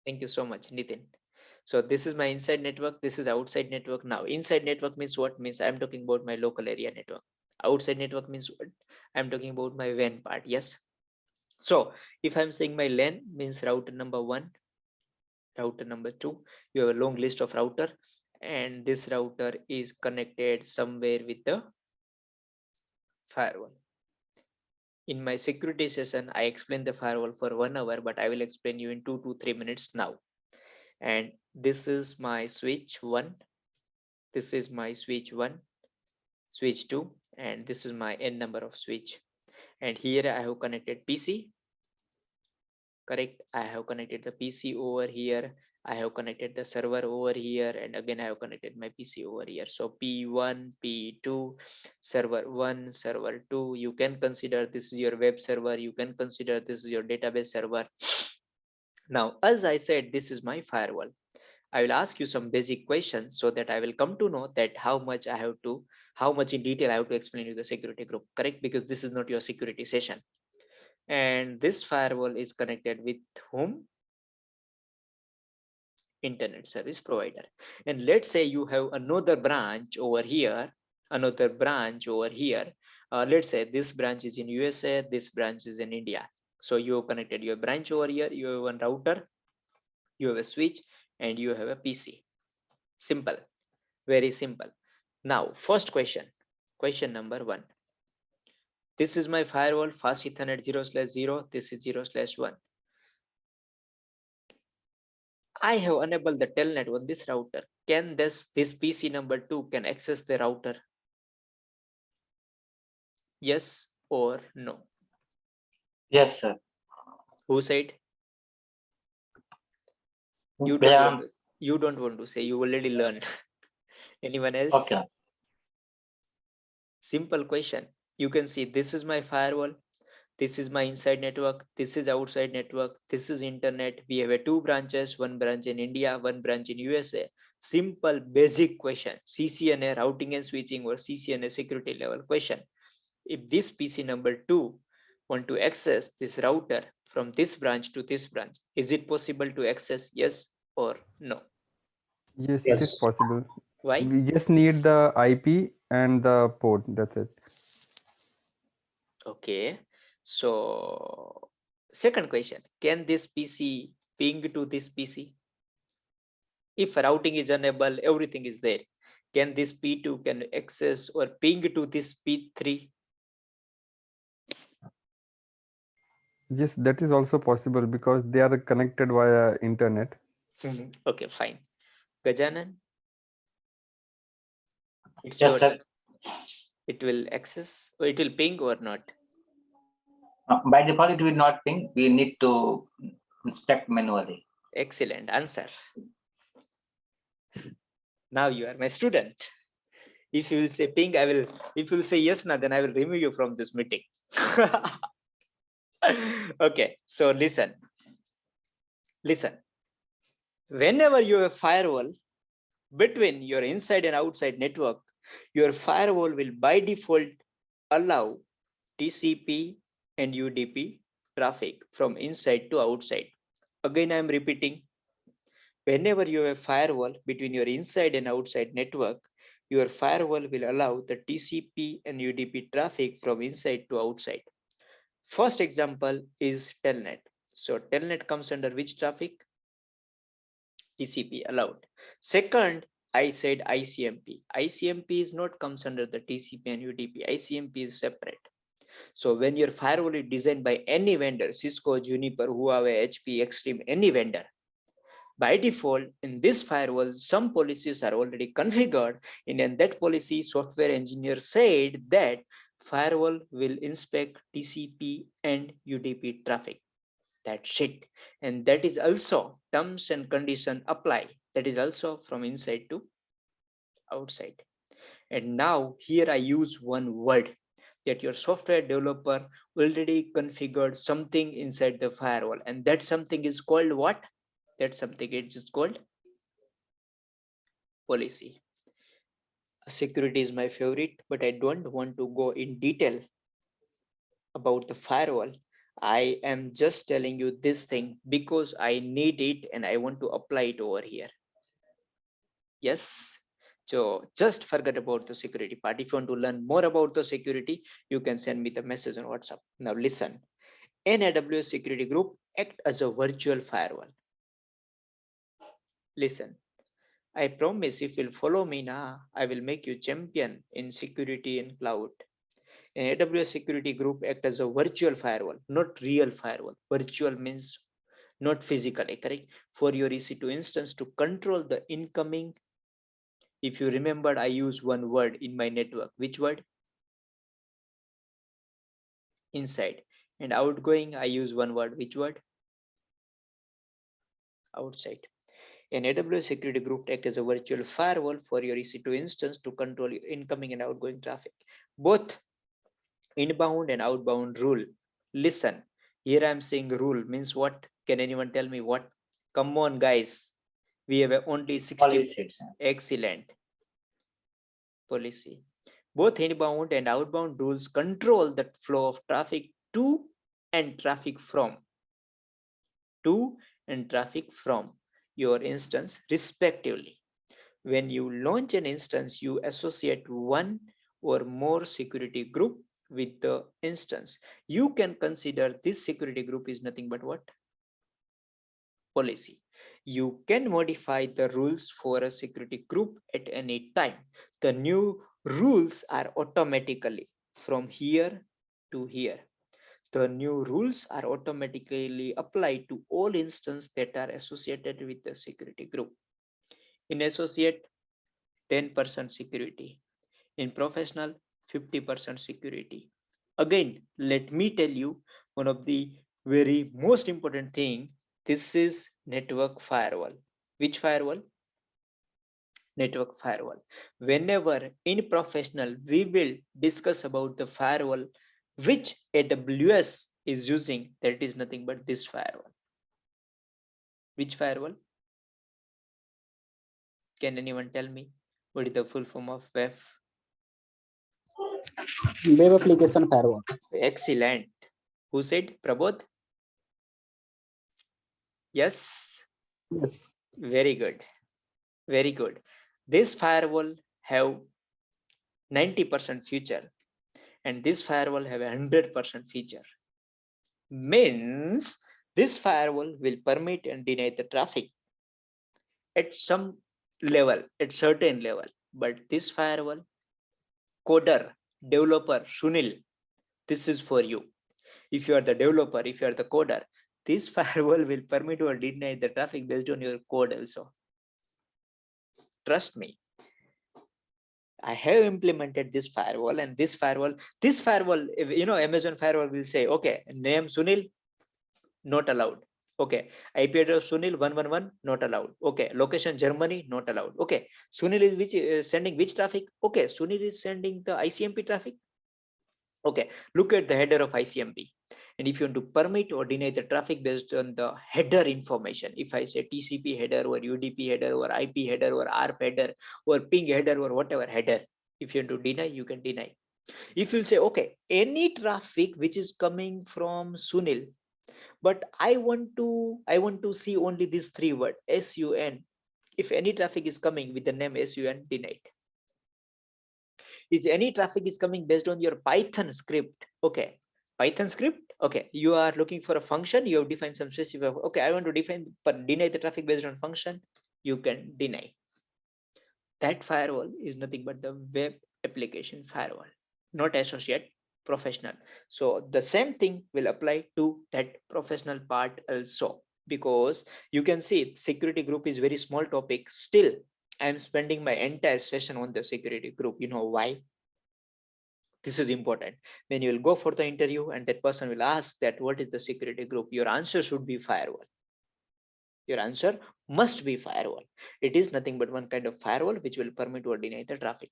Thank you so much, Nitin. So this is my inside network. This is outside network. Now, inside network means what? Means I'm talking about my local area network. Outside network means what? I'm talking about my WAN part. Yes. So if I'm saying my LAN means router number one, router number two, you have a long list of router, and this router is connected somewhere with the firewall. In my security session, I explained the firewall for 1 hour, but I will explain you in 2 to 3 minutes now. And this is my switch one. This is my switch one, switch two, and this is my n number of switch. And here I have connected PC. Correct, I have connected the PC over here, I have connected the server over here, and again I have connected my PC over here. So P1, P2, server 1, server 2, you can consider this is your web server, you can consider this is your database server. Now, as I said, this is my firewall. I will ask you some basic questions so that I will come to know that how much in detail I have to explain you the security group, correct? Because this is not your security session. And this firewall is connected with whom? Internet service provider. And let's say you have another branch over here, another branch over here. Let's say this branch is in USA, this branch is in India. So you have connected your branch over here, you have one router, you have a switch, and you have a PC. Simple, very simple. Now, first question, question number one. This is my firewall, fast Ethernet 0/0. This is 0/1. I have enabled the telnet on this router. Can this PC number 2 can access the router? Yes or no? Yes, sir. Who said? You don't Yeah. want to, you don't want to say, you already learned. Anyone else? Okay. Simple question. You can see this is my firewall. This is my inside network. This is outside network. This is internet. We have a two branches, one branch in India, one branch in USA. Simple basic question. CCNA routing and switching or CCNA security level question. If this PC number 2 want to access this router from this branch to this branch, is it possible to access? Yes or no? Yes, it is Yes. possible. Why? We just need the IP and the port. That's it. Okay. So second question, can this PC ping to this PC? If routing is enabled, everything is there. Can this P2 can access or ping to this P3? Yes, that is also possible because they are connected via internet. Okay, fine. Gajanan, it's Yes, your sir. turn. It will access or it will ping or not? By default, it will not ping. We need to inspect manually. Excellent answer. Now you are my student. If you will say ping, I will. If you will say yes, now then I will remove you from this meeting. Okay, so listen. Listen. Whenever you have a firewall between your inside and outside network, your firewall will by default allow TCP and UDP traffic from inside to outside. Again, I am repeating. Whenever you have a firewall between your inside and outside network, your firewall will allow the TCP and UDP traffic from inside to outside. First example is telnet. So telnet comes under which traffic? TCP allowed. Second, I said ICMP. ICMP is not comes under the TCP and UDP. ICMP is separate. So when your firewall is designed by any vendor, Cisco, Juniper, Huawei, HP, Extreme, any vendor, by default, in this firewall, some policies are already configured, and in that policy, software engineer said that firewall will inspect TCP and UDP traffic. That's it. And that is also terms and condition apply. That is also from inside to outside. And now here I use one word that your software developer already configured something inside the firewall. And that something is called what? That something is called policy. Security is my favorite, but I don't want to go in detail about the firewall. I am just telling you this thing because I need it and I want to apply it over here. Yes. So just forget about the security part. If you want to learn more about the security, you can send me the message on WhatsApp. Now listen, an AWS security group act as a virtual firewall. Listen, I promise if you'll follow me now, I will make you champion in security and cloud. An AWS security group act as a virtual firewall, not real firewall. Virtual means not physically, correct? For your EC2 instance to control the incoming. If you remembered, I use one word in my network. Which word? Inside. And outgoing, I use one word. Which word? Outside. An AWS security group acts as a virtual firewall for your EC2 instance to control your incoming and outgoing traffic. Both inbound and outbound rule. Listen, here I'm saying rule means what? Can anyone tell me what? Come on, guys. We have only 60 minutes. Excellent. Policy. Both inbound and outbound rules control the flow of traffic to and traffic from your instance respectively. When you launch an instance, you associate one or more security group with the instance. You can consider this security group is nothing but what? Policy. You can modify the rules for a security group at any time. The new rules are automatically from here to here. The new rules are automatically applied to all instances that are associated with the security group. In associate, 10% security. In professional, 50% security. Again, let me tell you one of the very most important thing. This is network firewall. Which firewall? Network firewall. Whenever in professional, we will discuss about the firewall which AWS is using. That is nothing but this firewall. Which firewall? Can anyone tell me what is the full form of WAF? Web application firewall. Excellent. Who said? Prabodh? Yes. Yes. Very good. Very good. This firewall have 90% feature and this firewall have 100% feature. Means this firewall will permit and deny the traffic at some level, at certain level. But this firewall, coder, developer, Sunil, this is for you. If you are the developer, if you are the coder, this firewall will permit or deny the traffic based on your code also. Trust me. I have implemented this firewall and this firewall, Amazon firewall will say, okay, name Sunil, not allowed. Okay, IP address Sunil 111 not allowed. Okay, location Germany not allowed. Okay, Sunil is sending which traffic? Okay, Sunil is sending the ICMP traffic. Okay, look at the header of ICMP. And if you want to permit or deny the traffic based on the header information, if I say TCP header or UDP header or IP header or ARP header or ping header or whatever header, if you want to deny, you can deny. If you say, okay, any traffic which is coming from Sunil, but I want to see only these three words, SUN. If any traffic is coming with the name SUN, denied. Is any traffic is coming based on your Python script? Okay, Python script. Okay, you are looking for a function. You have defined some specific. Okay, I want to define but deny the traffic based on function. You can deny. That firewall is nothing but the web application firewall, not associate professional. So the same thing will apply to that professional part also, because you can see security group is very small topic. Still, I'm spending my entire session on the security group. You know why? This is important. When you will go for the interview and that person will ask that what is the security group, your answer should be firewall. Your answer must be firewall. It is nothing but one kind of firewall which will permit or deny the traffic.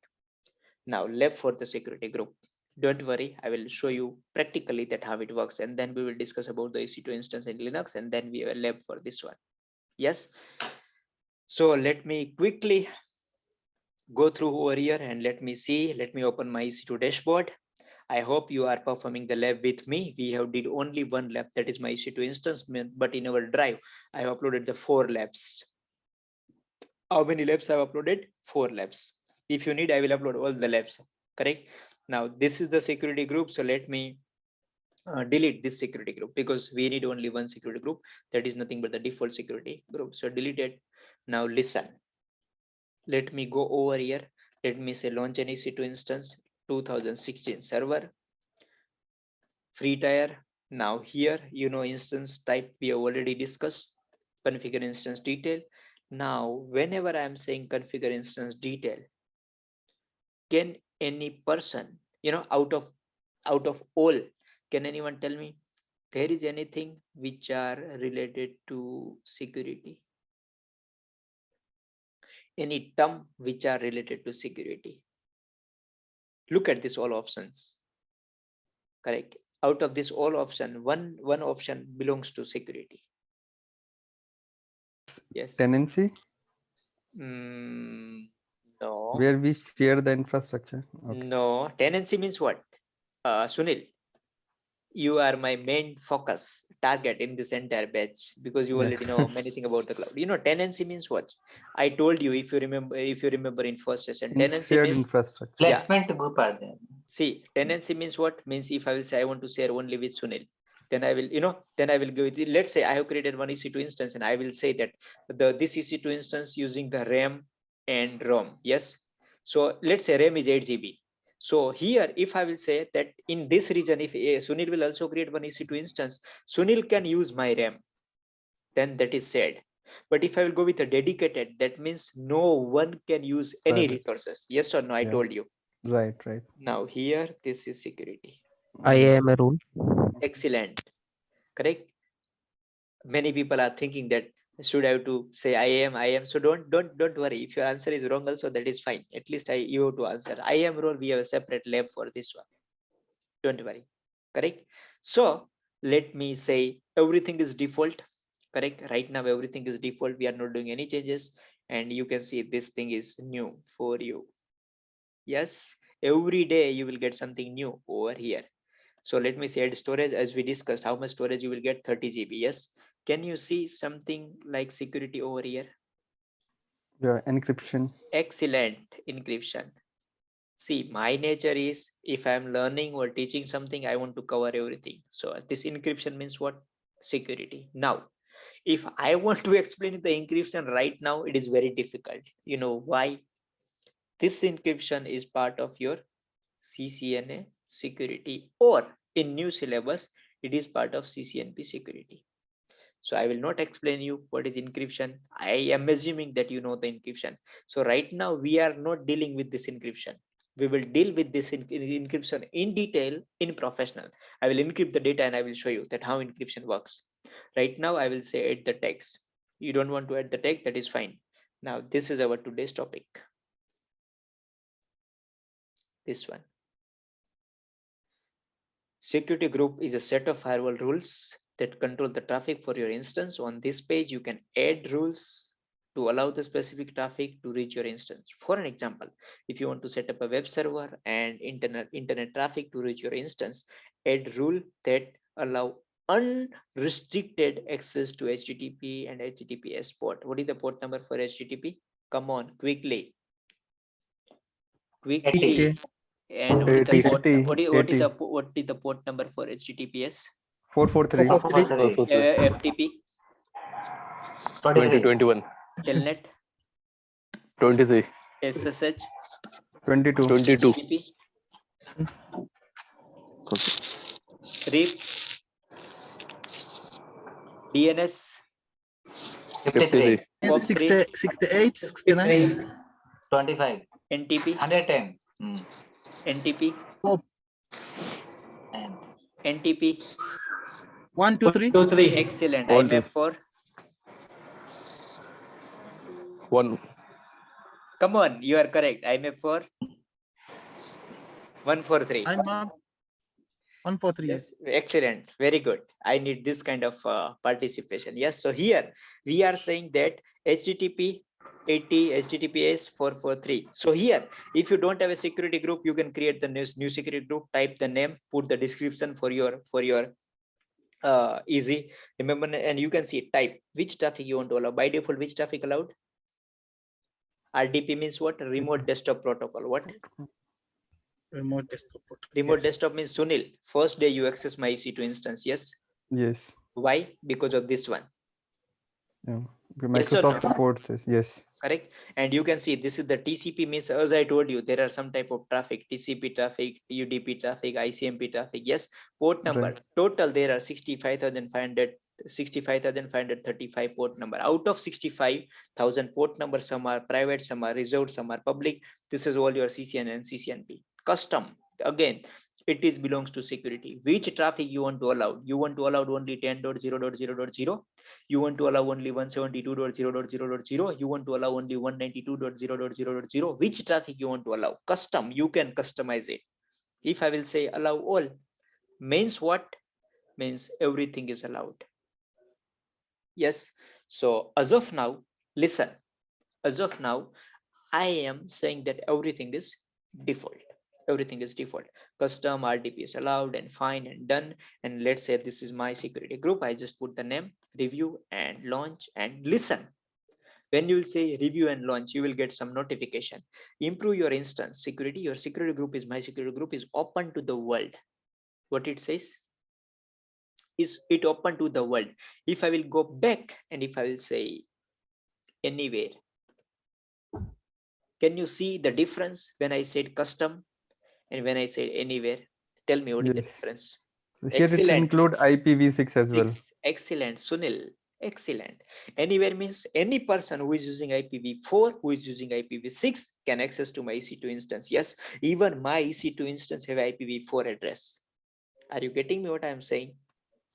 Now left for the security group. Don't worry, I will show you practically that how it works, and then we will discuss about the EC2 instance in Linux, and then we will lab for this one. Yes. So let me quickly go through over here and let me see. Let me open my EC2 dashboard. I hope you are performing the lab with me. We have did only one lab, that is my EC2 instance, but in our drive I have uploaded the 4 labs. How many labs I have uploaded? 4 labs. If you need, I will upload all the labs. Correct. Now this is the security group, so let me delete this security group, because we need only one security group, that is nothing but the default security group. So delete it. Now listen, let me go over here. Let me say launch an EC2 instance 2016 server free tier. Now here, instance type we have already discussed, configure instance detail. Now whenever I am saying configure instance detail, can any person, out of all, can anyone tell me there is anything which are related to security? Any term which are related to security? Look at this all options. Correct. Out of this all option, one option belongs to security. Yes. Tenancy, No. where we share the infrastructure. Okay. No. Tenancy means what? Sunil, you are my main focus target in this entire batch, because you Yeah. already know many things about the cloud. Tenancy means what? I told you, if you remember in first session, In tenancy shared means, infrastructure. yeah. Placement group are there. See, tenancy means what? Means if I will say I want to share only with Sunil, then I will, then I will go with it. Let's say I have created one EC2 instance, and I will say that this EC2 instance using the RAM and ROM. Yes. So let's say RAM is 8 GB. So here, if I will say that in this region, if Sunil will also create one EC2 instance, Sunil can use my RAM, then that is said. But if I will go with a dedicated, that means no one can use any Right. resources. Yes or no? I Yeah. told you. Right. Now here, this is security. Mm. IAM a rule. Excellent. Correct. Many people are thinking that should I have to say I am. So don't worry. If your answer is wrong also, that is fine. At least you have to answer. I am role, we have a separate lab for this one. Don't worry. Correct. So let me say everything is default. Correct. Right now everything is default. We are not doing any changes. And you can see this thing is new for you. Yes. Every day you will get something new over here. So let me say add storage, as we discussed, how much storage you will get, 30 GB. Yes. Can you see something like security over here? Yeah. Encryption. Excellent. Encryption. See, my nature is, if I'm learning or teaching something, I want to cover everything. So this encryption means what? Security. Now, if I want to explain the encryption right now, it is very difficult. You know why? This encryption is part of your CCNA security, or in new syllabus, it is part of CCNP security. So I will not explain you what is encryption. I am assuming that you know the encryption. So right now we are not dealing with this encryption. We will deal with this encryption in detail in professional. I will encrypt the data and I will show you that how encryption works. Right now I will say add the text. You don't want to add the text, that is fine. Now this is our today's topic. This one. Security group is a set of firewall rules that control the traffic for your instance. On this page, you can add rules to allow the specific traffic to reach your instance. For an example, if you want to set up a web server and internet traffic to reach your instance, add rule that allow unrestricted access to HTTP and HTTPS port. What is the port number for HTTP? Come on, quickly. 80. And what is the 80. port? 80, What is 80. the port number for HTTPS? 443. 443. FTP, 23. 21, Telnet, 23, SSH, 22. 22, TCP, RIP, DNS, 53. 53, POP3, 68, 69. 25. NTP, 110. NTP, And NTP. 1, 2, 3. Excellent. 1, 2, IMF4. 1, Come on, you are correct. IMF4. 143. I'm up. 1, 4, 3. Yes, excellent. Very good. I need this kind of participation. Yes. So here we are saying that HTTP 80 HTTPS 443. So here, if you don't have a security group, you can create the new security group, type the name, put the description for your easy. Remember, and you can see type which traffic you want to allow. By default, which traffic allowed? RDP means what? Remote desktop protocol. What? Remote desktop protocol. Remote Yes. desktop means Sunil. First day you access my EC2 instance. Yes. Yes. Why? Because of this one. Yeah. Yes or no? Microsoft supports this. Yes. Correct. And you can see this is the TCP means, as I told you, there are some type of traffic, TCP traffic, UDP traffic, ICMP traffic. Yes. Port number Right. total there are 65,535 port number. Out of 65,000 port numbers, some are private, some are reserved, some are public. This is all your CCN and CCNP. Custom, again, it is belongs to security. Which traffic you want to allow? You want to allow only 10.0.0.0. You want to allow only 172.0.0.0. You want to allow only 192.0.0.0. Which traffic you want to allow? Custom, you can customize it. If I will say allow all, means what? Means everything is allowed. Yes. So as of now, listen, as of now, I am saying that everything is default. Everything is default. Custom RDP is allowed and fine and done. And let's say this is my security group. I just put the name, review and launch, and listen. When you will say review and launch, you will get some notification. Improve your instance security. Your security group is my security group is open to the world. What it says? Is it open to the world? If I will go back and if I will say anywhere, can you see the difference when I said custom and when I said anywhere? Tell me what is the Yes. difference? Here it Excellent. include IPv6 as well. Excellent, Sunil. Excellent. Anywhere means any person who is using IPv4, who is using IPv6 can access to my EC2 instance. Yes, even my EC2 instance have IPv4 address. Are you getting me what I am saying?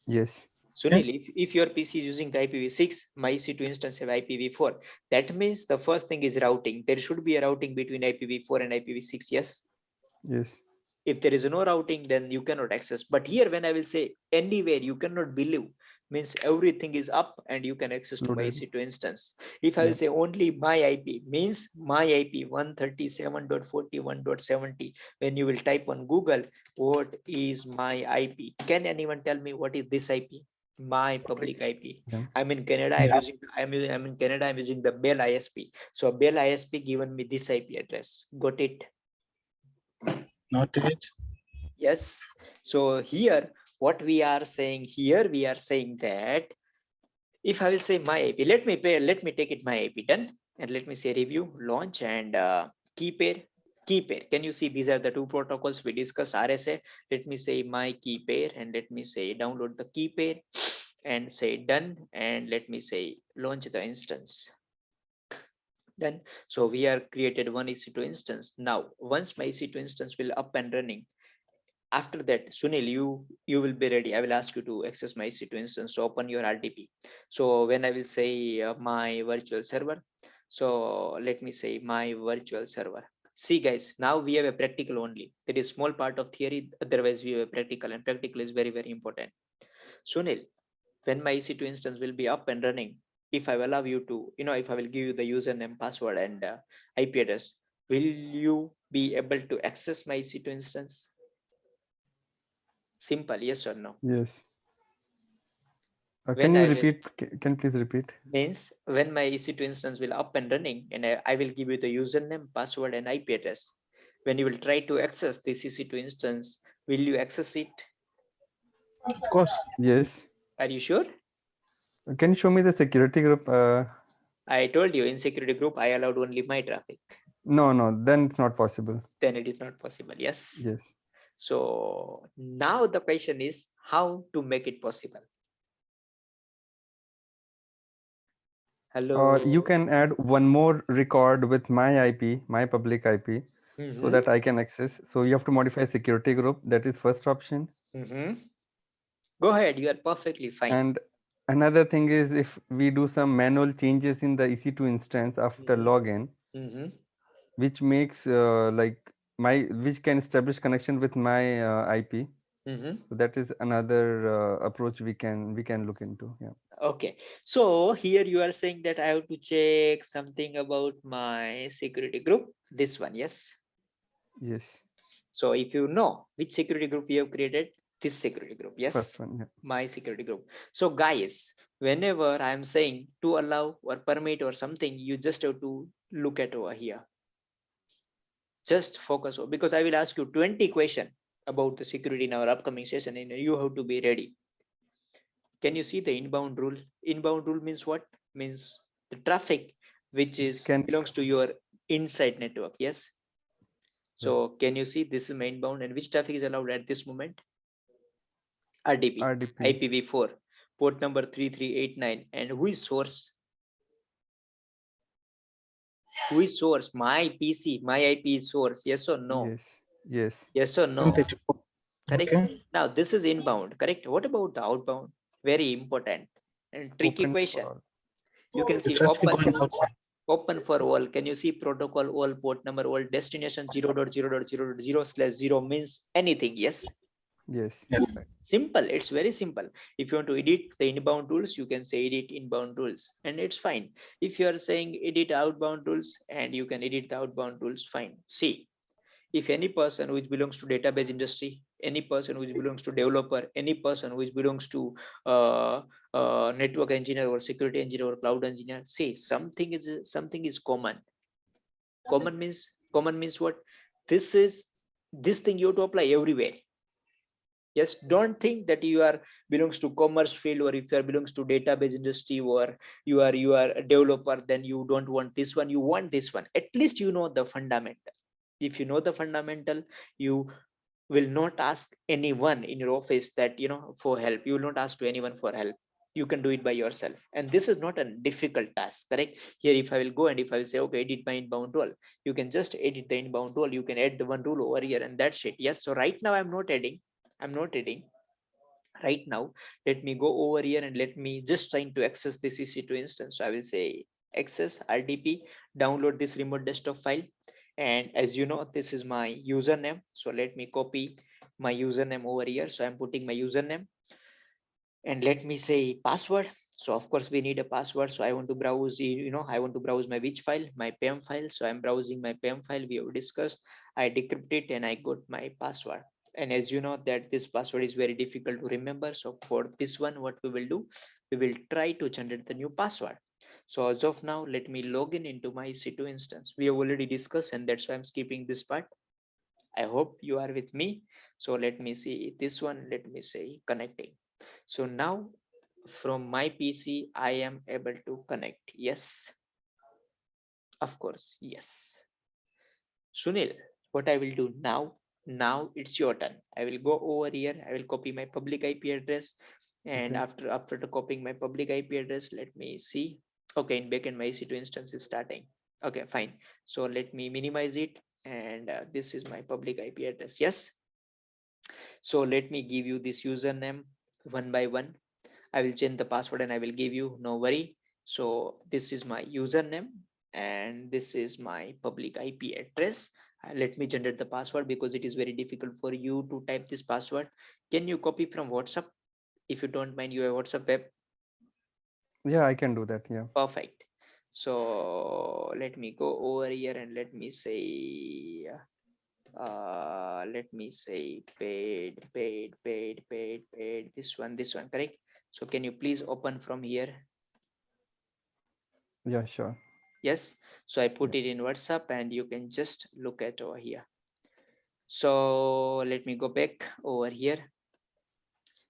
Yes. Sunil, if your PC is using the IPv6, my EC2 instance have IPv4. That means the first thing is routing. There should be a routing between IPv4 and IPv6. Yes. Yes. If there is no routing, then you cannot access. But here, when I will say anywhere, you cannot believe, means everything is up and you can access to my Loaded. EC2 instance. If I will say only my IP, means my IP 137.41.70. When you will type on Google, what is my IP? Can anyone tell me what is this IP? My public IP. Yeah. I'm in Canada. I'm in Canada. I'm using the Bell ISP. So Bell ISP given me this IP address. Got it? Noted. Yes. So here, what we are saying here, we are saying that if I will say my IP, let me take it my IP done, and let me say review, launch, and key pair. Key pair. Can you see these are the two protocols we discuss? RSA. Let me say my key pair, and let me say download the key pair, and say done, and let me say launch the instance. Done. So we are created one EC2 instance. Now, once my EC2 instance will up and running, after that, Sunil, you will be ready. I will ask you to access my EC2 instance to open your RDP. So when I will say my virtual server, so let me say my virtual server. See guys, now we have a practical only. There is small part of theory, otherwise we have a practical, and practical is very, very important. Sunil, when my EC2 instance will be up and running, if I allow you to, if I will give you the username, password, and IP address, will you be able to access my EC2 instance? Simple, yes or no? Yes. Can When you I will repeat? Can you please repeat? means when my EC2 instance will up and running, and I will give you the username, password, and IP address. When you will try to access this EC2 instance, will you access it? Of course. Yes. Are you sure? Can you show me the security group? I told you in security group, I allowed only my traffic. No, then it's not possible. Then it is not possible. Yes. Yes. So now the question is how to make it possible. Hello. You can add one more record with my IP, my public IP, so that I can access. So you have to modify security group. That is first option. Go ahead. You are perfectly fine. And another thing is if we do some manual changes in the EC2 instance after login, which makes which can establish connection with my IP. So that is another approach we can look into. Yeah. Okay, so here you are saying that I have to check something about my security group. This one, yes. Yes. So if you know which security group you have created, this security group, yes, First one. Yeah. my security group. So guys, whenever I'm saying to allow or permit or something, you just have to look at over here. Just focus on, because I will ask you 20 questions about the security in our upcoming session, and you have to be ready. Can you see the inbound rule? Inbound rule means what? Means the traffic which is belongs to your inside network. Yes. So can you see this is my inbound, and which traffic is allowed at this moment? RDP, IPv4, port number 3389. And who is source? Who is source? My PC, my IP is source. Yes or no? Yes. Yes. Yes or no? 134. Correct. Okay. Now this is inbound. Correct. What about the outbound? Very important and tricky Open question. for all. You can The see traffic going outside. open for all. Can you see protocol all, port number all, destination 0.0.0.0/0 means anything? Yes. Yes. Yes. Simple. It's very simple. If you want to edit the inbound rules, you can say edit inbound rules, and it's fine. If you are saying edit outbound rules, and you can edit the outbound rules, fine. See, if any person which belongs to database industry, any person which belongs to developer, any person which belongs to network engineer or security engineer or cloud engineer, see, something is common. Common means what? This thing you have to apply everywhere. Yes, don't think that you are belongs to commerce field, or if you are belongs to database industry, or you are a developer, then you don't want this one, you want this one. At least you know the fundamental. If you know the fundamental, you will not ask anyone in your office that for help. You will not ask to anyone for help. You can do it by yourself, and this is not a difficult task. Correct. Here, if I will go and if I will say, okay, edit my inbound rule, you can just edit the inbound rule. You can add the one rule over here, and that's it. Yes. So right now I'm not adding right now. Let me go over here and let me just trying to access this EC2 instance. So I will say access RDP, download this remote desktop file. And as you know, this is my username. So let me copy my username over here. So I'm putting my username, and let me say password. So of course we need a password. So I want to browse, I want to browse my which file, my PEM file. So I'm browsing my PEM file we have discussed. I decrypt it and I got my password. And as you know that this password is very difficult to remember. So for this one, what we will do, we will try to generate the new password. So as of now, let me log in into my EC2 instance. We have already discussed, and that's why I'm skipping this part. I hope you are with me. So let me see this one. Let me say connecting. So now from my PC, I am able to connect. Yes, of course. Yes. Sunil, what I will do now it's your turn. I will go over here. I will copy my public IP address. And Okay. after copying my public IP address, let me see. Okay, in backend, my EC2 instance is starting. Okay, fine. So let me minimize it. And this is my public IP address. Yes. So let me give you this username one by one. I will change the password and I will give you, no worry. So this is my username and this is my public IP address. Let me generate the password because it is very difficult for you to type this password. Can you copy from WhatsApp? If you don't mind, you have WhatsApp web. Yeah, I can do that. Yeah. Perfect. So let me go over here and let me say paid, this one, correct? So can you please open from here? Yeah, sure. Yes. So I put it in WhatsApp and you can just look at over here. So let me go back over here.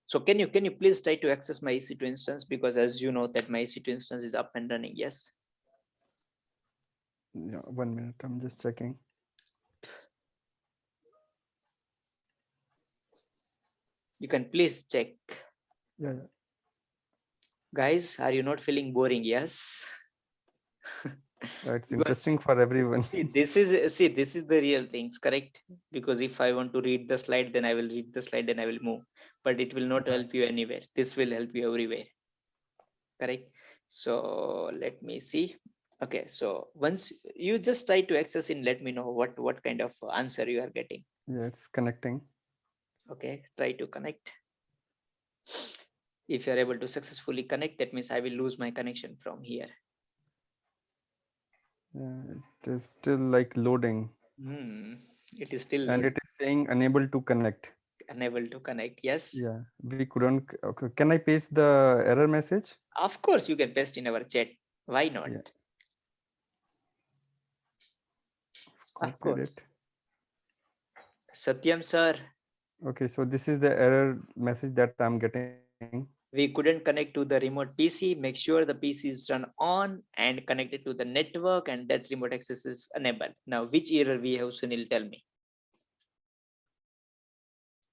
So can you please try to access my EC2 instance, because as you know that my EC2 instance is up and running. Yes. Yeah, 1 minute. I'm just checking. You can please check. Yeah. Guys, are you not feeling boring? Yes. It's Because interesting for everyone. this is the real things, correct? Because if I want to read the slide, then I will read the slide and I will move, but it will not help you anywhere. This will help you everywhere, correct? So let me see. Okay, so once you just try to access in, let me know what kind of answer you are getting. Yeah, it's connecting. Okay, try to connect. If you are able to successfully connect, that means I will lose my connection from here. It is still like loading. It is still And loading. it is saying unable to connect. Unable to connect. Yes. Yeah, we couldn't. Okay. Can I paste the error message? Of course, you can paste in our chat. Why not? Yeah. Of Copied it. course. Satyam sir, Okay, so this is the error message that I'm getting. we couldn't connect to the remote PC. Make sure the PC is turned on and connected to the network, and that remote access is enabled. Now, which error we have, Sunil? Tell me.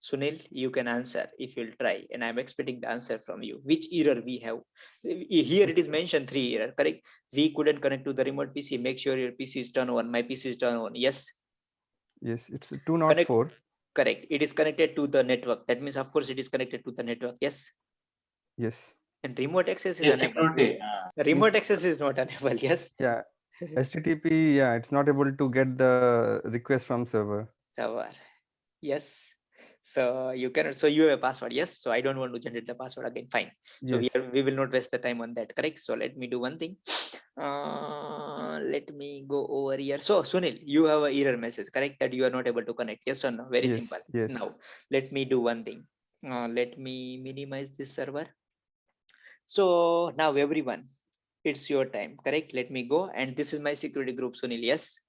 Sunil, you can answer if you'll try, and I'm expecting the answer from you. Which error we have? Here it is mentioned 3 error, correct? We couldn't connect to the remote PC. Make sure your PC is turned on. My PC is turned on. Yes. Yes, it's 204. Correct. It is connected to the network. That means, of course, it is connected to the network. Yes. Yes. And remote access is Yes, enabled. security. Remote access is not enabled. Yes. Yeah. HTTP, yeah, it's not able to get the request from server. Server. Yes. So you cannot. So you have a password. Yes. So I don't want to generate the password again. Fine. So Yes. we will not waste the time on that. Correct. So let me do one thing. Let me go over here. So Sunil, you have a error message, correct? That you are not able to connect. Yes or no? Very Yes, simple. yes. Now let me do one thing. Let me minimize this server. So now everyone, it's your time, correct? Let me go. And this is my security group, Sunil. Yes.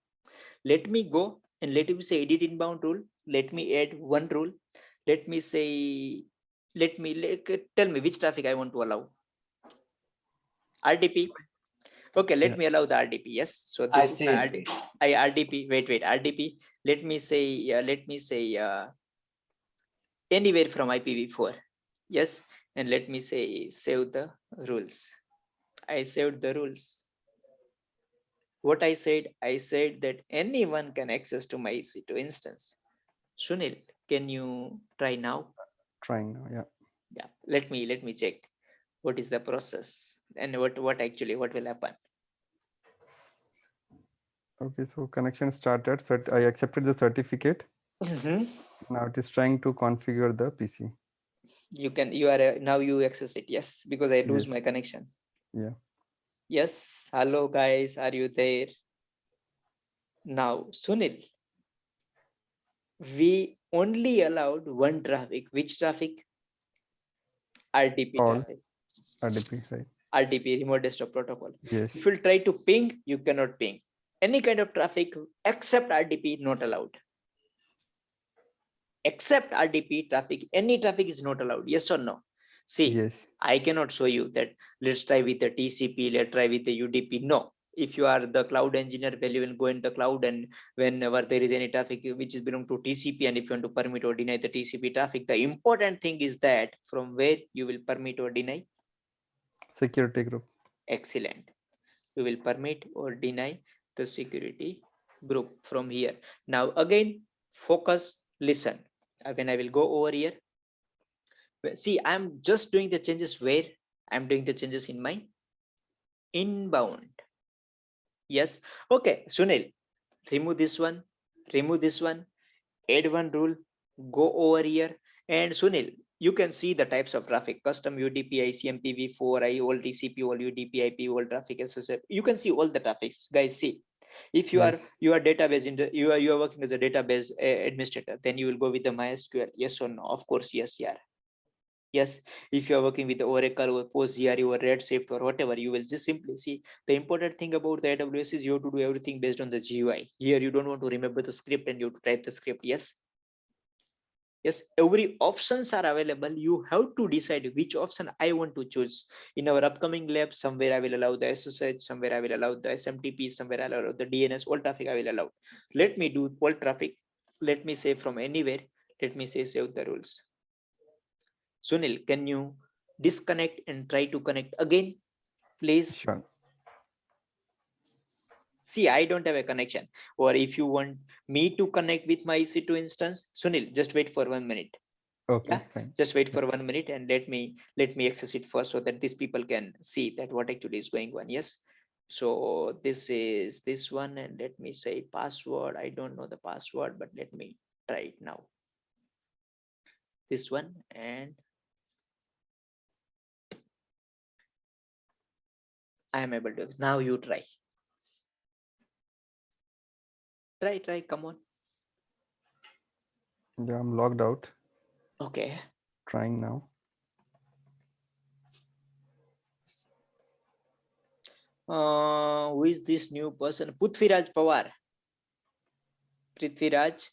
Let me go and let me say edit inbound rule. Let me add one rule. Let me say, tell me which traffic I want to allow. RDP. Okay, let Yeah. me allow the RDP. Yes. So I this is see my it. RDP. Wait, RDP. Let me say anywhere from IPv4. Yes. And let me say save the rules. I saved the rules. What I said that anyone can access to my EC2 instance. Sunil, can you try now? Trying now, yeah. Yeah, let me check what is the process and what will happen. Okay, so connection started. I accepted the certificate. Now it is trying to configure the PC. Now you access it. Yes, because I lose Yes. my connection. Yeah. Yes, hello guys, are you there? Now, Sunil, we only allowed one traffic. Which traffic? RDP All traffic. RDP, right? RDP, remote desktop protocol. Yes. If you try to ping, you cannot ping. Any kind of traffic except RDP not allowed. Except RDP traffic, any traffic is not allowed. Yes or no? See, Yes. I cannot show you that let's try with the TCP, let's try with the UDP. No. If you are the cloud engineer, well, you will go in the cloud, and whenever there is any traffic which is belong to TCP, and if you want to permit or deny the TCP traffic, the important thing is that from where you will permit or deny. Security group. Excellent. We will permit or deny the security group from here. Now again, focus, listen. When I will go over here, see, I'm just doing the changes where I'm doing the changes in my inbound. Yes. Okay, Sunil, remove this one, add one rule, go over here. And Sunil, you can see the types of traffic: custom UDP, ICMPv4, all TCP, all UDP, IP, all traffic, SSF. You can see all the traffics. Guys, see, if you are database you are working as a database administrator, then you will go with the MySQL. Yes or no? Of course, yes, yeah. Yes, if you are working with the Oracle or PostgRE or Redshift or whatever, you will just simply see. The important thing about the AWS is you have to do everything based on the GUI. Here, you don't want to remember the script and you have to type the script. Yes. Yes, every options are available. You have to decide which option I want to choose. In our upcoming lab, somewhere I will allow the SSH, somewhere I will allow the SMTP, somewhere I will allow the DNS, all traffic I will allow. Let me do all traffic. Let me say from anywhere. Let me say save the rules. Sunil, can you disconnect and try to connect again, please? Sure. See, I don't have a connection. Or if you want me to connect with my EC2 instance, Sunil, just wait for 1 minute. Okay, Yeah, fine. just wait for 1 minute and let me access it first so that these people can see that what actually is going on. Yes. So this is this one, and let me say password. I don't know the password, but let me try it now. this one, and I am able to. Now you try. Try, come on. Yeah, I'm logged out. Okay. Trying now. Who is this new person? Prithviraj Pawar. Prithviraj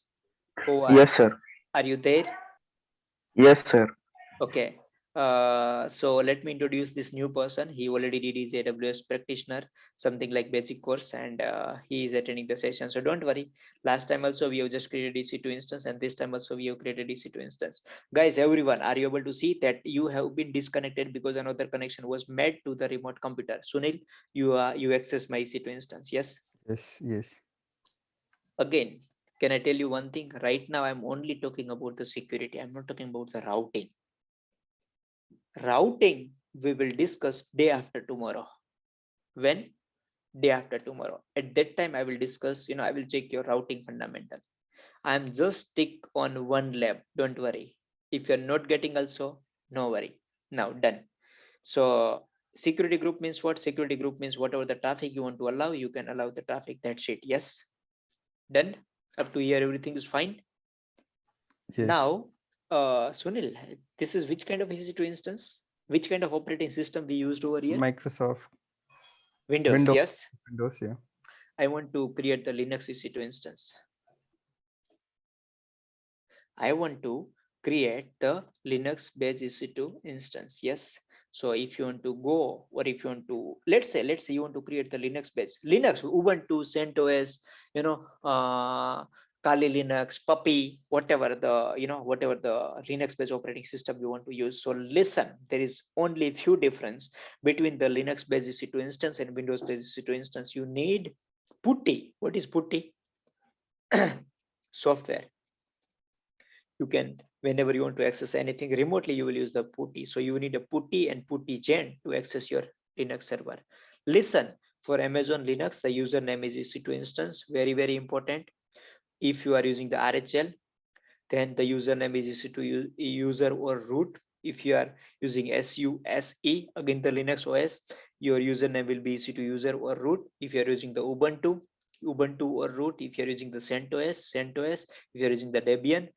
Pawar. Yes, sir. Are you there? Yes, sir. Okay. So let me introduce this new person. He already did his AWS practitioner, something like basic course, and he is attending the session. So don't worry. Last time also we have just created EC2 instance, and this time also we have created EC2 instance. Guys, everyone, are you able to see that you have been disconnected because another connection was made to the remote computer? Sunil, you access my EC2 instance. Yes. Yes. Again, can I tell you one thing? Right now, I'm only talking about the security. I'm not talking about the routing. Routing we will discuss day after tomorrow. When? Day after tomorrow. At that time I will discuss, I will check your routing fundamental. I'm just stick on one lab, don't worry. If you're not getting also, no worry. Now done. So security group means what? Security group means whatever the traffic you want to allow, you can allow the traffic. That's it. Yes, done. Up to here everything is fine. Yes. Now Sunil, this is which kind of EC2 instance? Which kind of operating system we used over here? Microsoft Windows. Yes. Windows, yeah. I want to create the Linux EC2 instance. I want to create the Linux based EC2 instance. Yes. So if you want to go, or if you want to, let's say you want to create the Linux based Linux, Ubuntu, CentOS, Kali Linux, Puppy, whatever the Linux based operating system you want to use. So listen, there is only a few difference between the Linux based EC2 instance and Windows based EC2 instance. You need PuTTY. What is PuTTY? Software. You can, whenever you want to access anything remotely, you will use the PuTTY. So you need a PuTTY and PuTTY-gen to access your Linux server. Listen, for Amazon Linux, the username is EC2 instance. Very, very important. If you are using the RHL, then the username is EC2 user or root. If you are using SUSE, again the Linux OS, your username will be EC2 user or root. If you are using the Ubuntu or root. If you are using the CentOS. If you are using the Debian,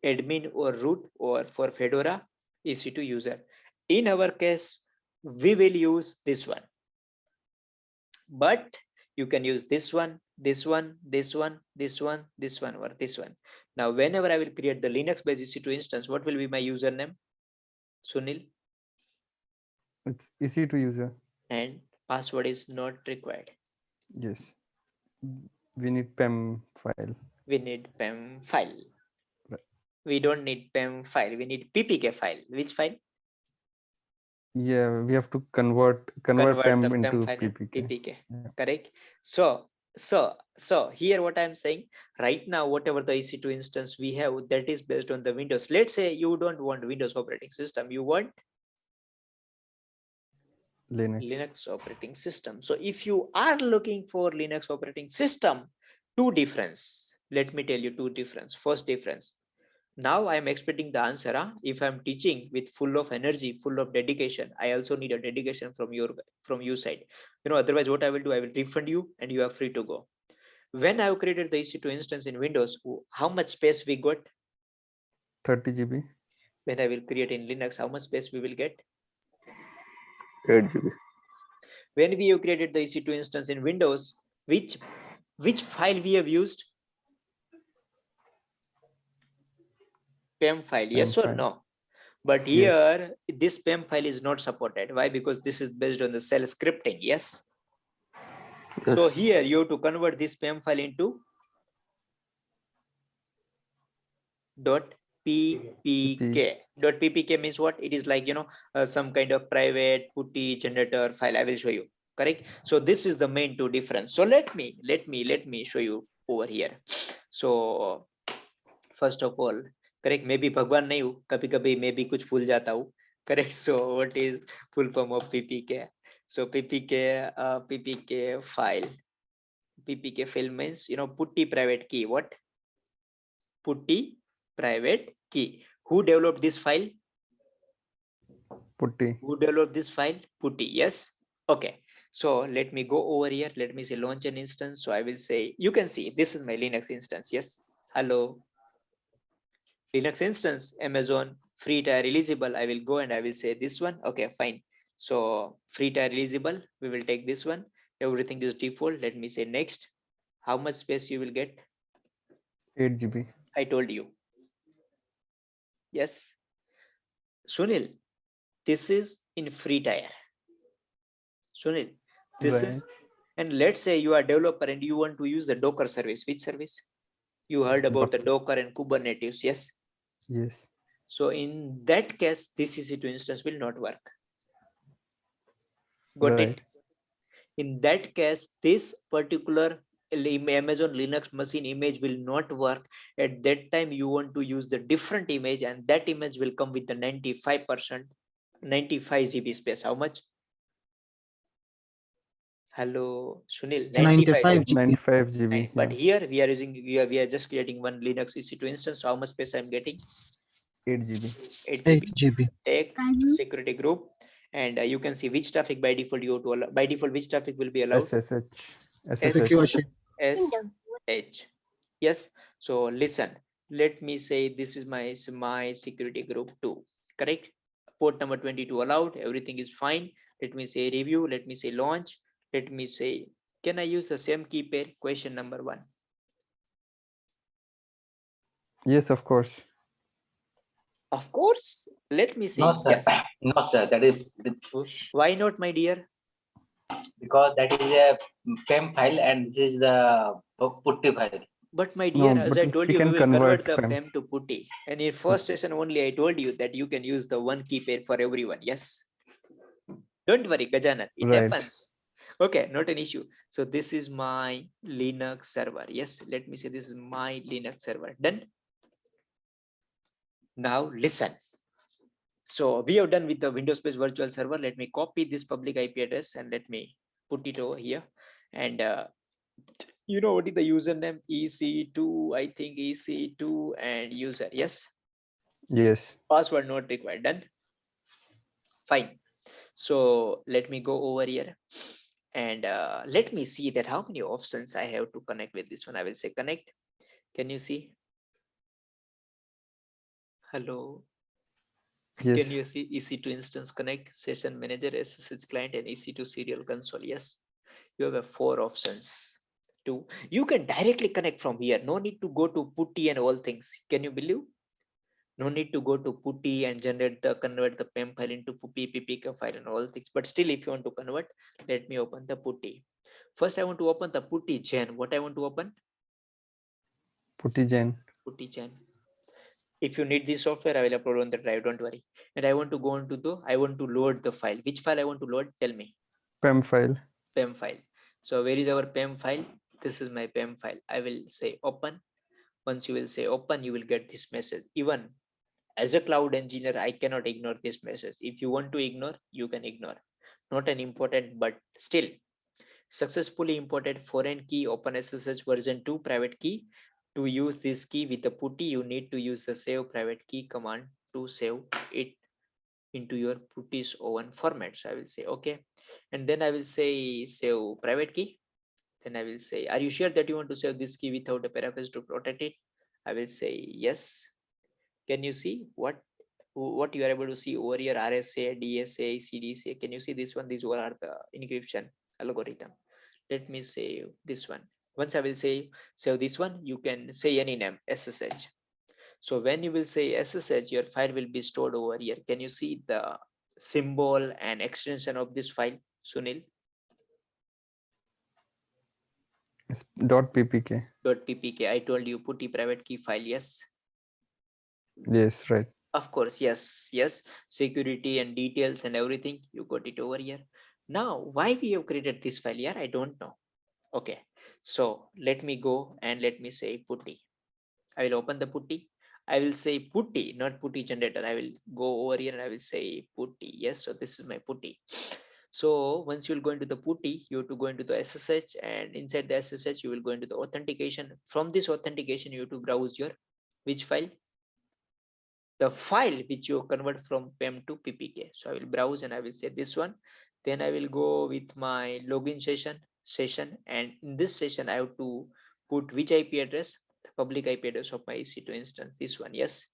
admin or root, or for Fedora, EC2 user. In our case, we will use this one, but you can use this one, this one, this one, this one, this one, or this one. Now, whenever I will create the Linux based EC2 instance, what will be my username? Sunil? It's easy to use. And password is not required. Yes. We need PEM file. We need PEM file. Right. We don't need PEM file. We need PPK file. Which file? Yeah, we have to convert PEM the into PEM file PPK. Yeah. Correct. So here what I'm saying right now, whatever the EC2 instance we have, that is based on the Windows. Let's say you don't want Windows operating system, you want Linux operating system. So if you are looking for Linux operating system, two difference. Let me tell you two difference. First difference. Now I am expecting the answer. If I'm teaching with full of energy, full of dedication, I also need a dedication from your side. Otherwise what I will do, I will refund you and you are free to go. When I have created the EC2 instance in Windows, how much space we got? 30 GB. When I will create in Linux, how much space we will get? 8 GB. When we have created the EC2 instance in Windows, which file we have used? PEM file, yes or no? But here, this PEM file is not supported. Why? Because this is based on the shell scripting. Yes. So here you have to convert this PEM file into .ppk. .ppk means what? It is like, some kind of private PuTTY generator file. I will show you. Correct. So this is the main two difference. So let me show you over here. So first of all, correct, maybe भगवान नहीं हूँ, कभी-कभी maybe कुछ भूल जाता हूँ. Correct. So what is full form of PPK? So PPK file. PPK file means, PuTTY private key. What? PuTTY private key. Who developed this file? Putty. Who developed this file? Putty. Yes. Okay. So let me go over here. Let me say launch an instance. So I will say, you can see this is my Linux instance. Yes. Hello. Linux instance, Amazon free tier releasable. I will go and I will say this one. Okay, fine. So free tier releasable. We will take this one. Everything is default. Let me say next. How much space you will get? 8 GB. I told you. Yes. Sunil, this is in free tier. Sunil, this Right. is, and let's say you are a developer and you want to use the Docker service. Which service? You heard about the Docker and Kubernetes. Yes. Yes. So in that case, this EC2 instance will not work. Got it? Right. In that case, this particular Amazon Linux machine image will not work. At that time, you want to use the different image, and that image will come with the 95%, 95 GB space. How much? Hello, Sunil, 95. 95 GB. 95 GB. But Yeah. here we are just creating one Linux EC2 instance. So how much space I'm getting? 8 GB. 8 8 GB. GB. Take security group, and you can see which traffic by default you have to allow. By default, which traffic will be allowed? SSH. Secure SSH. ship. SH. Yes. So listen, let me say this is my security group 2. Correct? Port number 22 allowed. Everything is fine. Let me say review. Let me say launch. Let me say, can I use the same key pair? Question number 1. Yes, of course. Of course. Let me say No, sir. yes. No, sir. That is Why not, my dear? because that is a PEM file and this is the putty file. But my No, dear, as but I told we you, we can will convert convert the PEM. PEM to putty. And in first session only, I told you that you can use the one key pair for everyone. Yes. Don't worry, Gajanan. It Right. happens. Okay, not an issue. So this is my Linux server. Yes, let me say this is my Linux server. Done. Now listen. So we have done with the Windows-based virtual server. Let me copy this public IP address and let me put it over here. And you know what is the username? EC2, I think EC2 and user. Yes. Yes. Password not required. Done. Fine. So let me go over here and let me see that how many options I have to connect with this one. I will say connect. Can you see? Hello. Can you Yes. see EC2 instance connect, session manager, SSH client, and EC2 serial console? Yes, you have 4 options. 2. You can directly connect from here. No need to go to putty and all things. Can you believe? No need to go to putty and convert the PEM file into PPK file and all things. But still, if you want to convert, let me open the putty. First, I want to open the putty gen. What I want to open? Putty Gen. Putty gen. If you need this software, I will upload on the drive. Don't worry. And I want to go on to I want to load the file. Which file I want to load? Tell me. PEM file. PEM file. So where is our PEM file? This is my PEM file. I will say open. Once you will say open, you will get this message. Even as a cloud engineer, I cannot ignore this message. If you want to ignore, you can ignore. Not an important, but still successfully imported foreign key OpenSSH version 2 private key. To use this key with the putty, you need to use the save private key command to save it into your putty's own format. So I will say okay, and then I will say save private key. Then I will say, are you sure that you want to save this key without a paraphrase to protect it? I will say yes. Can you see what you are able to see over here? RSA, DSA, CDSA. Can you see this one? These all are the encryption algorithm. Let me save this one. Once I will save this one, you can say any name, SSH. So when you will say SSH, your file will be stored over here. Can you see the symbol and extension of this file, Sunil? It's .ppk. .ppk. I told you putty private key file. Yes. Yes, right. Of course, yes. Security and details and everything, you got it over here. Now, why we have created this file here, I don't know. Okay, so let me go and let me say putty. I will open the putty. I will say putty, not putty generator. I will go over here and I will say putty. Yes, so this is my putty. So once you will go into the putty, you have to go into the SSH, and inside the SSH, you will go into the authentication. From this authentication, you have to browse your which file? the file which you convert from PEM to PPK. So I will browse and I will say this one. Then I will go with my login session, and in this session I have to put which IP address, the public IP address of my EC2 instance, this one. Yes,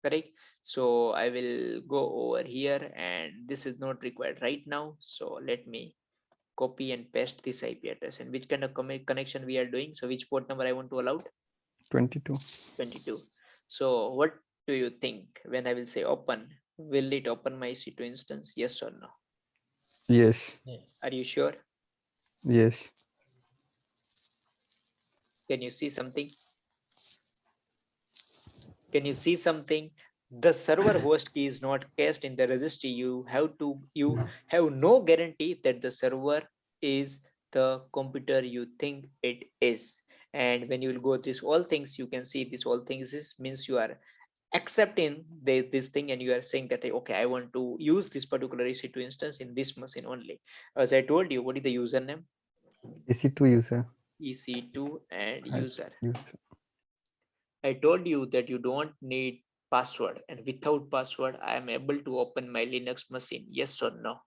correct. So I will go over here, and this is not required right now. So let me copy and paste this IP address, and which kind of connection we are doing. So which port number I want to allow? 22. 22. So what do you think when I will say open? Will it open my EC2 instance? Yes or no? Yes. Are you sure? Yes. Can you see something? Can you see something? The server host key is not cached in the registry. You have no guarantee that the server is the computer you think it is. And when you will go this all things, you can see this all things. This means you are accepting this thing, and you are saying that okay, I want to use this particular EC2 instance in this machine only. As I told you, what is the username? EC2 user. EC2 and I user. used. I told you that you don't need password, and without password I am able to open my Linux machine. Yes or no?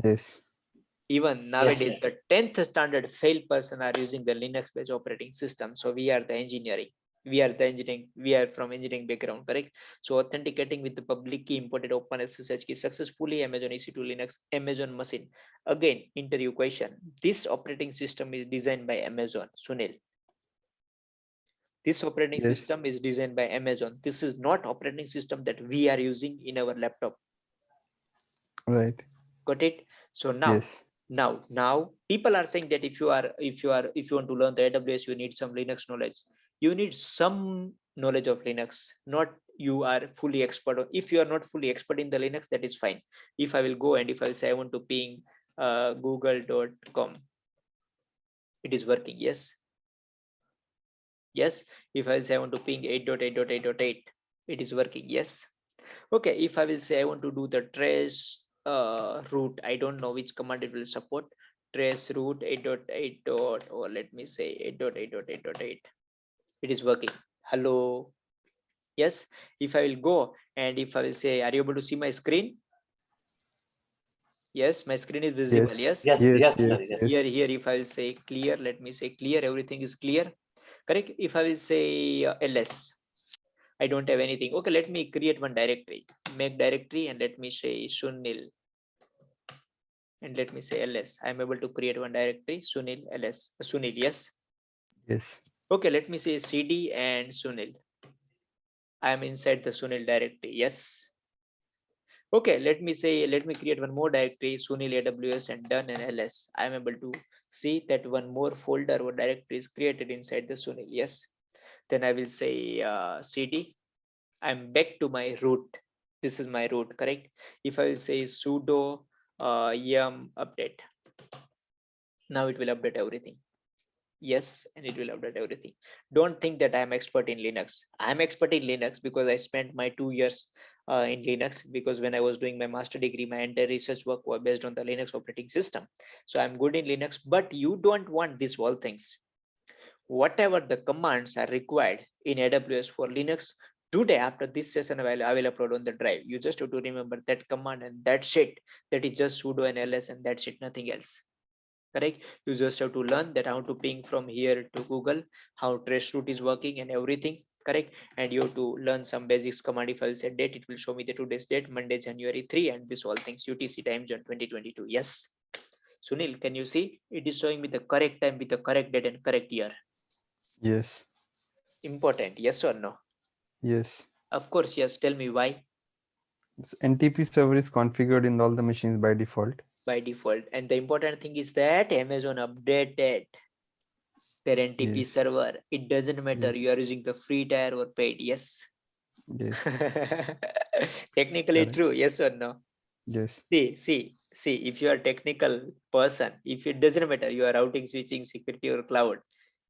Yes. Even nowadays, the 10th standard fail person are using the Linux based operating system. So we are the engineering. We are the engineering. We are from engineering background, correct? So authenticating with the public key imported open SSH key successfully, Amazon EC2 Linux Amazon machine. Again, interview question. This operating system is designed by Amazon. Sunil. This operating Yes. system is designed by Amazon. This is not operating system that we are using in our laptop. Right. Got it? So now, Yes. now people are saying that if you want to learn the AWS, you need some Linux knowledge. You need some knowledge of Linux, not you are fully expert. If you are not fully expert in the Linux, that is fine. If I will go and if I will say I want to ping google.com, it is working. Yes. Yes. If I will say I want to ping 8.8.8.8, it is working. Yes. Okay. If I will say I want to do the trace root, I don't know which command it will support. Trace root 8.8. Or let me say 8.8.8.8. It is working. Hello. Yes. If I will go and if I will say, are you able to see my screen? Yes, my screen is visible. Yes. Yes. Yes. Yes. Here, if I will say clear, let me say clear, everything is clear. Correct. If I will say ls, I don't have anything. Okay, let me create one directory. Make directory and let me say Sunil. And let me say ls. I am able to create one directory. Sunil ls. Sunil, yes. Yes. Okay, let me say cd and Sunil. I am inside the Sunil directory. Yes. Okay, let me create one more directory, Sunil AWS and done and ls. I am able to see that one more folder or directory is created inside the Sunil. Yes. Then I will say cd. I'm back to my root. This is my root, correct? If I will say sudo yum update, now it will update everything. Yes, and it will update everything. Don't think that I'm expert in Linux. I'm expert in Linux because I spent my 2 years in Linux, because when I was doing my master degree, my entire research work was based on the Linux operating system. So I'm good in Linux, but you don't want these all things. Whatever the commands are required in AWS for Linux, today after this session I will upload on the drive. You just have to remember that command and that's it. That is just sudo and ls and that's it, nothing else. Correct? You just have to learn that how to ping from here to Google, how traceroute is working and everything. Correct? And you have to learn some basics command. If I will say date, it will show me the today's date, Monday, January 3, and this all things UTC time zone 2022. Yes. Sunil, can you see? It is showing me the correct time with the correct date and correct year. Yes. Important, yes or no? Yes. Of course, yes. Tell me why. NTP server is configured in all the machines by default. By default. And the important thing is that Amazon updated their NTP Yes. server. It doesn't matter Yes. you are using the free tier or paid. Yes. Yes. Technically Correct. true, yes or no? Yes. See, if you are technical person, if it doesn't matter, you are routing, switching, security or cloud.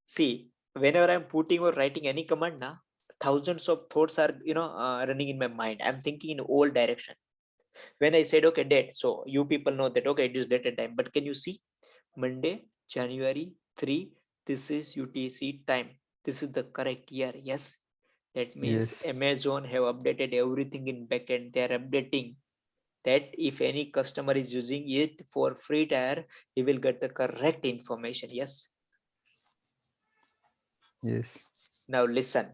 See, whenever I'm putting or writing any command now, thousands of thoughts are running in my mind. I'm thinking in all direction. When I said okay date, so you people know that okay it is date and time, but can you see Monday January 3, this is UTC time, this is the correct year. Yes, That means Yes. Amazon have updated everything in backend. They are updating that if any customer is using it for free tier, he will get the correct information. Yes. Yes. Now listen,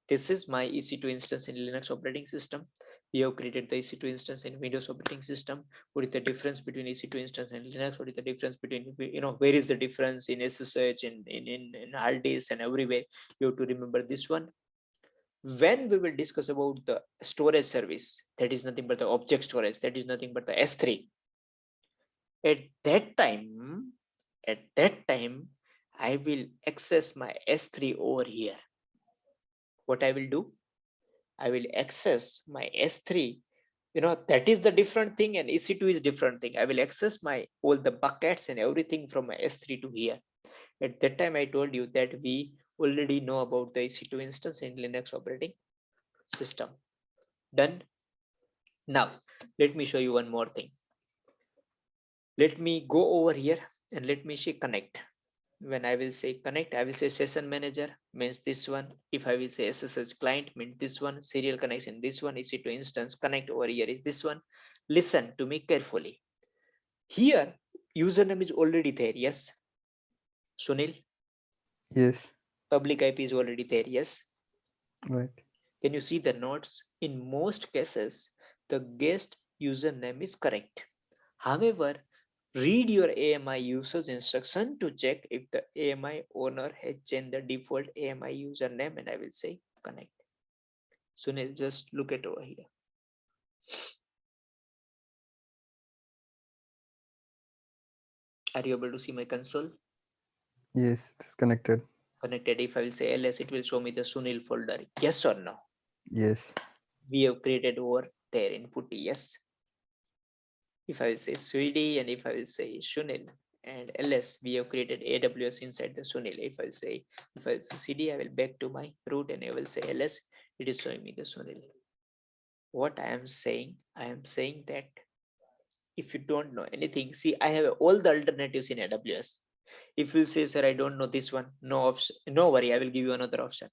this is my EC2 instance in Linux operating system. We have created the EC2 instance in Windows operating system. What is the difference between EC2 instance and Linux? What is the difference between, where is the difference in SSH, in hard disk and everywhere? You have to remember this one. When we will discuss about the storage service, that is nothing but the object storage, that is nothing but the S3. At that time, I will access my S3 over here. What I will do? I will access my S3. That is the different thing, and EC2 is different thing. I will access my all the buckets and everything from my S3 to here. At that time, I told you that we already know about the EC2 instance in Linux operating system. Done. Now, let me show you one more thing. Let me go over here and let me say connect. When I will say connect, I will say session manager means this one. If I will say SSH client means this one. Serial connection this one. EC2 instance connect over here is this one. Listen to me carefully. Here username is already there. Yes. Sunil. Yes. Public IP is already there. Yes. Right. Can you see the notes? In most cases, the guest username is correct. However, read your AMI users instruction to check if the AMI owner has changed the default AMI username, and I will say connect. Sunil, just look at over here. Are you able to see my console? Yes, it is connected. Connected. If I will say ls, it will show me the Sunil folder. Yes or no? Yes. We have created over there in putty. Yes. If I will say Swede and if I will say Sunil and ls, we have created AWS inside the Sunil. If I say CD, I will back to my root and I will say ls. It is showing me the Sunil. What I am saying that if you don't know anything, see, I have all the alternatives in AWS. If you say, sir, I don't know this one, no option, no worry, I will give you another option.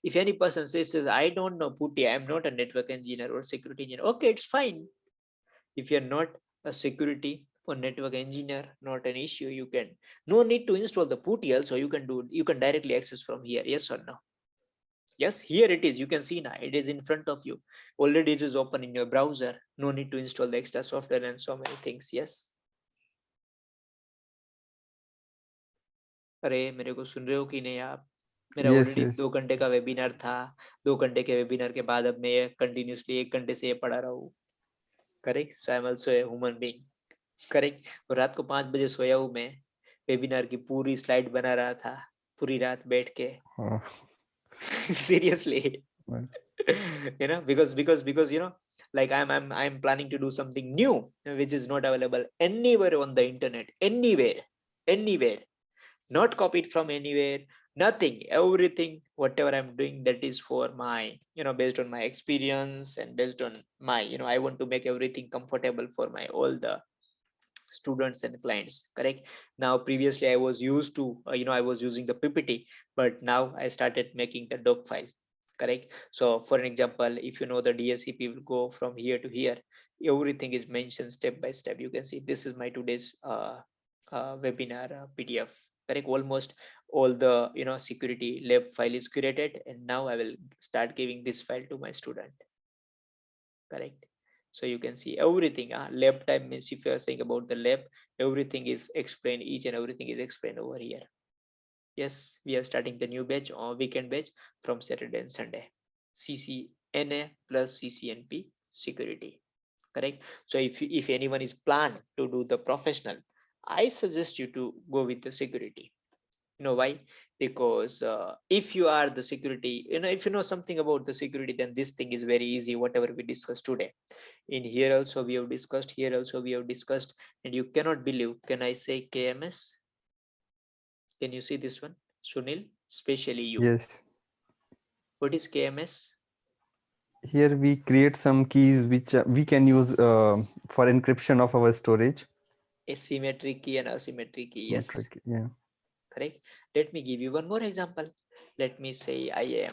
If any person says, I don't know Putty, I am not a network engineer or security engineer, okay, it's fine. If you're not a security or network engineer, not an issue. You can, no need to install the Putty also. You can directly access from here. Yes or no? Yes, here it is. You can see now it is in front of you. Already it is open in your browser. No need to install the extra software and so many things. Yes. अरे मेरे को सुन रहे हो कि नहीं आप? मेरा Yes. Already Yes. 2 घंटे का वेबिनार था. 2 घंटे के वेबिनार के बाद अब मैं कंटिन्यूसली 1 घंटे से ये पढ़ा रहा हूँ. Correct. So I am also a human being. Correct. और रात को 5 बजे सोया हूँ मैं. वेबिनार की पूरी स्लाइड बना रहा था पूरी रात बैठ के. Seriously. Because like I'm planning to do something new which is not available anywhere on the internet. Anywhere, not copied from anywhere, nothing. Everything whatever I'm doing, that is for my, based on my experience and based on my, I want to make everything comfortable for my all the students and clients. Correct. Now previously I was used to I was using the PPT, but now I started making the doc file. Correct. So for an example, if you know the DSCP will go from here to here, everything is mentioned step by step. You can see this is my today's webinar PDF. Correct. Almost all the security lab file is created, and now I will start giving this file to my student. Correct. So you can see everything. Lab time means if you are saying about the lab, everything is explained, each and everything is explained over here. Yes, we are starting the new batch or weekend batch from Saturday and Sunday. CCNA plus CCNP security. Correct. So if anyone is planned to do the professional, I suggest you to go with the security. Why? Because if you are the security, if you know something about the security, then this thing is very easy, whatever we discussed today. In here also we have discussed, here also we have discussed, and you cannot believe. Can I say KMS? Can you see this one, Sunil? Especially you. Yes. What is KMS? Here we create some keys which we can use for encryption of our storage. Asymmetric key and asymmetric key. Yes. Metric, yeah. Correct. Let me give you one more example. Let me say IAM.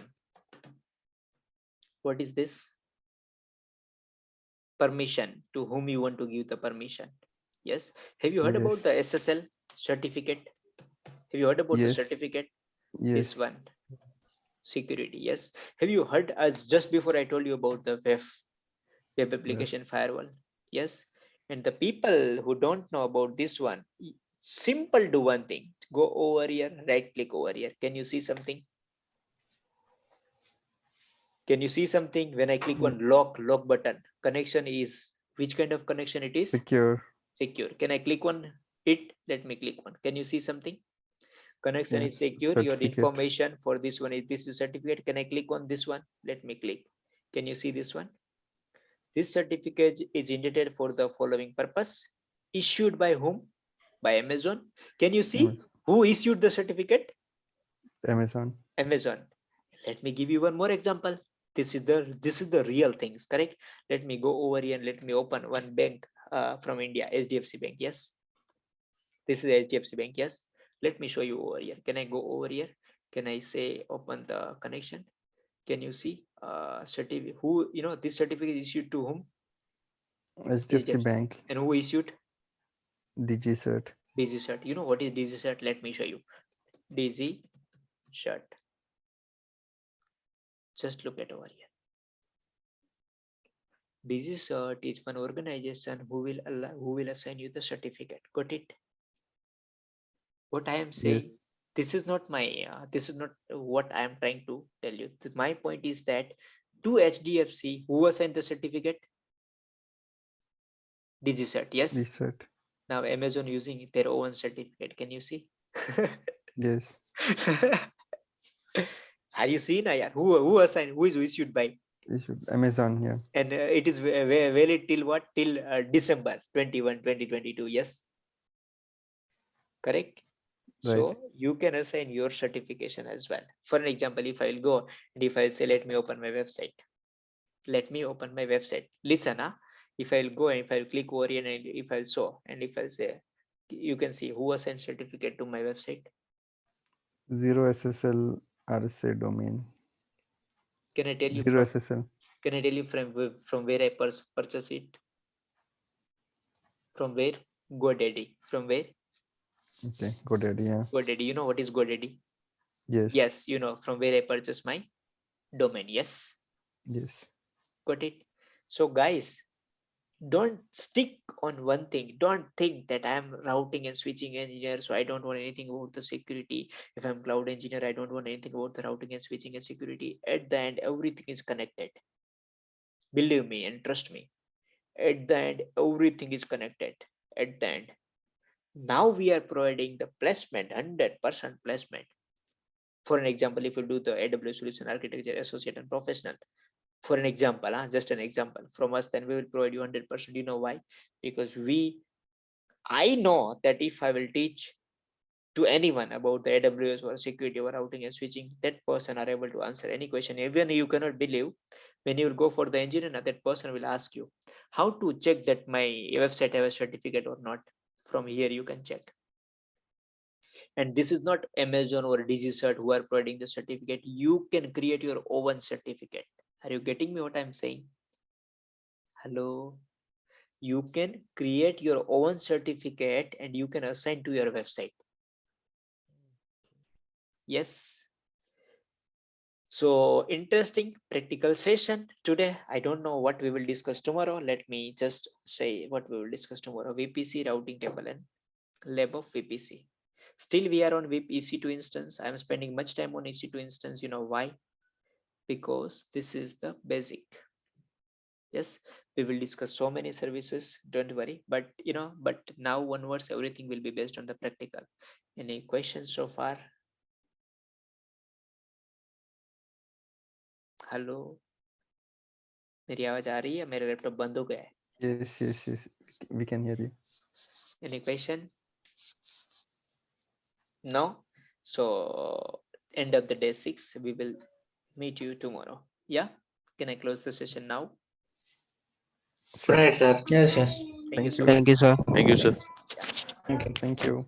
What is this? Permission. To whom you want to give the permission. Yes. Have you heard about Yes. the SSL certificate? Have you heard about the Yes. certificate? Yes. This one. Security. Yes. Have you heard, as just before I told you about the web application firewall? Yes. And the people who don't know about this one, simple, do one thing. Go over here, right click over here. Can you see something? Can you see something? When I click on lock button, connection is, which kind of connection it is? Secure. Secure. Can I click on it? Let me click on. Can you see something? Connection is Yes. secure. Your Certificate. information for this one is, this is certificate. Can I click on this one? Let me click. Can you see this one? This certificate is intended for the following purpose. Issued by whom? By Amazon. Can you see Amazon. who issued the certificate? Amazon. Amazon. Let me give you one more example. This is the real things, correct? Let me go over here and let me open one bank from India, HDFC Bank. Yes, this is HDFC Bank. Yes, let me show you over here. Can I go over here? Can I say open the connection? Can you see certificate? Who, this certificate is issued to whom? HDFC Bank. And who issued? DigiCert. DigiCert. You know what is DigiCert? Let me show you. DigiCert. Just look at over here. DigiCert is one organization who will assign you the certificate. Got it? What I am saying, Yes. this is not what I am trying to tell you. My point is that to HDFC, who assigned the certificate? DigiCert. Yes. DigiCert. Now Amazon using their own certificate. Can you see? Yes. Are you seeing? Who assigned? Who is issued by? Issued. Amazon. Yeah. And it is valid till what? Till December 21, 2022. Yes. Correct. Right. So you can assign your certification as well. For an example, if I will go and if I say, let me open my website. Let me open my website. Listen, if I'll go and if I'll click over here and if I'll show and if I'll say, you can see who assigned certificate to my website. 0 SSL RSA domain. Can I tell you 0 from, SSL. can I tell you from where I purchase it? From where? GoDaddy. From where? Okay. GoDaddy. Yeah. GoDaddy. You know what is GoDaddy? Yes. Yes, you know from where I purchase my domain. Yes. Yes. Got it. So guys, don't stick on one thing. Don't think that I'm routing and switching engineer, so I don't want anything about the security. If I'm cloud engineer, I don't want anything about the routing and switching and security. At the end, everything is connected. Believe me and trust me. At the end, everything is connected. At the end, now we are providing the placement, 100% placement. For an example, if you do the AWS solution architecture associate and professional, for an example, just an example from us, then we will provide you 100%. You know why? Because I know that if I will teach to anyone about the AWS or security or routing and switching, that person are able to answer any question. Even you cannot believe, when you will go for the engineer, that person will ask you how to check that my website have a certificate or not. From here you can check. And this is not Amazon or DigiCert who are providing the certificate. You can create your own certificate. Are you getting me what I'm saying? Hello? You can create your own certificate and you can assign to your website. Yes. So interesting practical session today. I don't know what we will discuss tomorrow. Let me just say what we will discuss tomorrow. VPC routing table and lab of VPC. Still we are on VIP EC2 instance. I'm spending much time on EC2 instance. You know why? Because this is the basic. Yes, we will discuss so many services, don't worry, but now onwards everything will be based on the practical. Any questions so far? Hello, मेरी आवाज आ रही है? मेरा laptop बंद हो गया है. Yes. We can hear you. Any question? No. So end of the day 6, we will meet you tomorrow. Yeah, can I close the session now? Right, sir. Yes. Thank you so you. much. Thank you, sir. Thank you, sir. Thank you. Thank you.